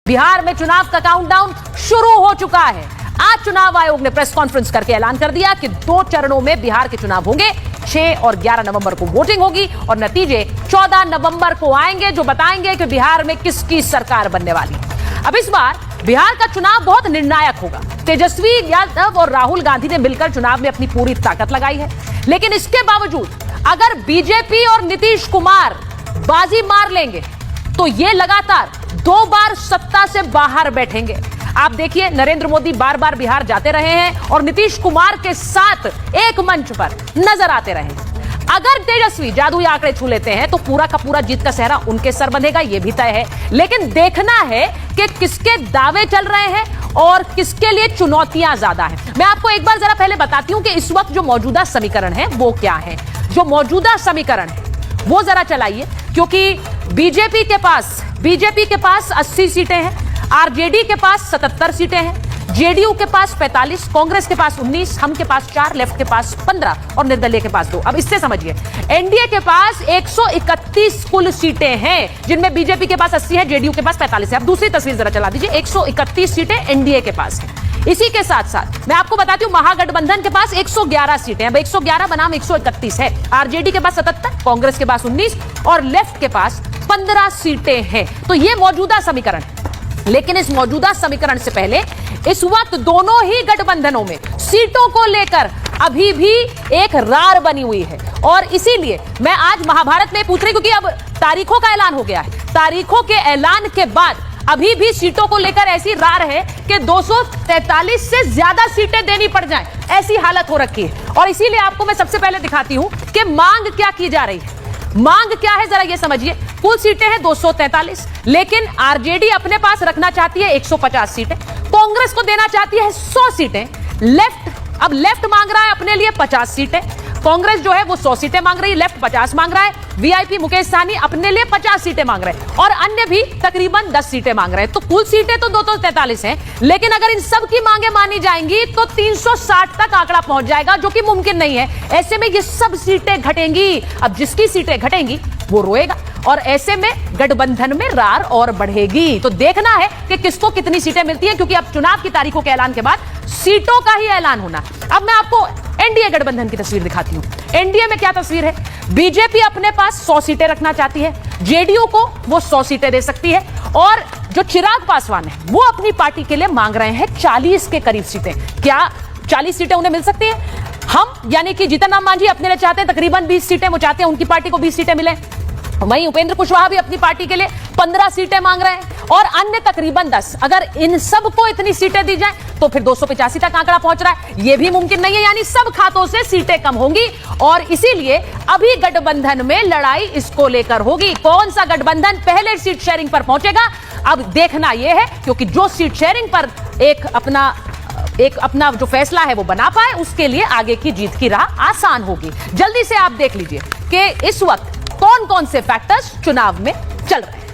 बिहार में चुनाव का काउंटडाउन शुरू हो चुका है। आज चुनाव आयोग ने प्रेस कॉन्फ्रेंस करके ऐलान कर दिया कि 2 चरणों में बिहार के चुनाव होंगे। 6 और 11 नवंबर को वोटिंग होगी और नतीजे 14 नवंबर को आएंगे, जो बताएंगे कि बिहार में किसकी सरकार बनने वाली है। अब इस बार बिहार का चुनाव बहुत निर्णायक होगा। तेजस्वी यादव और राहुल गांधी ने मिलकर चुनाव में अपनी पूरी ताकत लगाई है, लेकिन इसके बावजूद अगर बीजेपी और नीतीश कुमार बाजी मार लेंगे तो ये लगातार 2 बार सत्ता से बाहर बैठेंगे। आप देखिए, नरेंद्र मोदी बार बार बिहार जाते रहे हैं और नीतीश कुमार के साथ एक मंच पर नजर आते रहे हैं। अगर तेजस्वी जादुई आंकड़े छू लेते हैं तो पूरा का पूरा जीत का सेहरा उनके सर बंधेगा, यह भी तय है। लेकिन देखना है कि किसके दावे चल रहे हैं और किसके लिए चुनौतियां ज्यादा हैं। मैं आपको एक बार जरा पहले बताती हूं कि इस वक्त जो मौजूदा समीकरण है वो क्या है। जो मौजूदा समीकरण है वो जरा चलाइए, क्योंकि बीजेपी के पास 80 सीटें हैं, आरजेडी के पास 77 सीटें हैं, जेडीयू के पास 45, कांग्रेस के पास 19, हम के पास 4, लेफ्ट के पास 15 और निर्दलीय के पास 2। अब इससे समझिए, एनडीए के पास 131 कुल सीटें हैं, जिनमें बीजेपी के पास 80 है, जेडीयू के पास 45 है। अब दूसरी तस्वीर जरा चला दीजिए। 131 सीटें एनडीए के पास है। इसी के साथ साथ मैं आपको बताती हूं, महागठबंधन के पास 111 सीटें हैं। 111 बनाम 131 है। आरजेडी के पास 77, कांग्रेस के पास 19 और लेफ्ट के पास 15 सीटें हैं। तो यह मौजूदा समीकरण है। लेकिन इस मौजूदा समीकरण से पहले इस वक्त दोनों ही गठबंधनों में सीटों को लेकर अभी भी एक रार बनी हुई है। और इसीलिए मैं आज महाभारत में पूछ रही हूं, क्योंकि अब तारीखों का ऐलान हो गया है। तारीखों के ऐलान के बाद अभी भी सीटों को लेकर ऐसी रार है कि 243 से ज्यादा सीटें देनी पड़ जाएं, ऐसी हालत हो रखी है। और इसीलिए आपको मैं सबसे पहले दिखाती हूं कि मांग क्या की जा रही है। मांग क्या है, जरा ये समझिए। कुल सीटें हैं 243, लेकिन आरजेडी अपने पास रखना चाहती है 150 सीटें, कांग्रेस को देना चाहती है 100 सीटें, लेफ्ट मांग रहा है अपने लिए 50 सीटें। कांग्रेस जो है वो 100 सीटें मांग रही है, लेफ्ट 50 मांग रहा है, वीआईपी मुकेश सहनी अपने लिए 50 सीटें मांग रहे हैं और अन्य भी तकरीबन 10 सीटें मांग रहे हैं। तो कुल सीटें तो 243 हैं, लेकिन अगर इन सब की मांगे मानी जाएंगी तो 360 तक आंकड़ा पहुंच जाएगा, जो कि मुमकिन नहीं है। ऐसे में ये सब सीटें घटेंगी। अब जिसकी सीटें घटेंगी वो रोएगा और ऐसे में गठबंधन में रार और बढ़ेगी। तो देखना है कि किसको कितनी सीटें मिलती हैं, क्योंकि अब चुनाव की तारीखों के ऐलान के बाद सीटों का ही ऐलान होना। अब मैं आपको एनडीए गठबंधन की तस्वीर दिखाती हूं। एनडीए में क्या तस्वीर है? बीजेपी अपने पास 100 सीटें रखना चाहती है, जेडीयू को वो 100 सीटें दे सकती है और जो चिराग पासवान है वो अपनी पार्टी के लिए मांग रहे हैं 40 के करीब सीटें। क्या 40 सीटें उन्हें मिल सकती है? हम यानी कि जीतन राम मांझी अपने लिए चाहते हैं तकरीबन 20 सीटें, वो चाहते हैं उनकी पार्टी को 20 सीटें मिले। वहीं उपेंद्र कुशवाहा भी अपनी पार्टी के लिए 15 सीटें मांग रहे हैं और अन्य तकरीबन 10। अगर इन सब को इतनी सीटें दी जाएं तो फिर 285 तक आंकड़ा पहुंच रहा है। यह भी मुमकिन नहीं है, यानी सब खातों से सीटें कम होंगी और इसीलिए अभी गठबंधन में लड़ाई इसको लेकर होगी। कौन सा गठबंधन पहले सीट शेयरिंग पर पहुंचेगा, अब देखना यह है, क्योंकि जो सीट शेयरिंग पर एक अपना जो फैसला है वो बना पाए, उसके लिए आगे की जीत की राह आसान होगी। जल्दी से आप देख लीजिए कि इस वक्त कौन कौन से फैक्टर्स चुनाव में चल रहे हैं।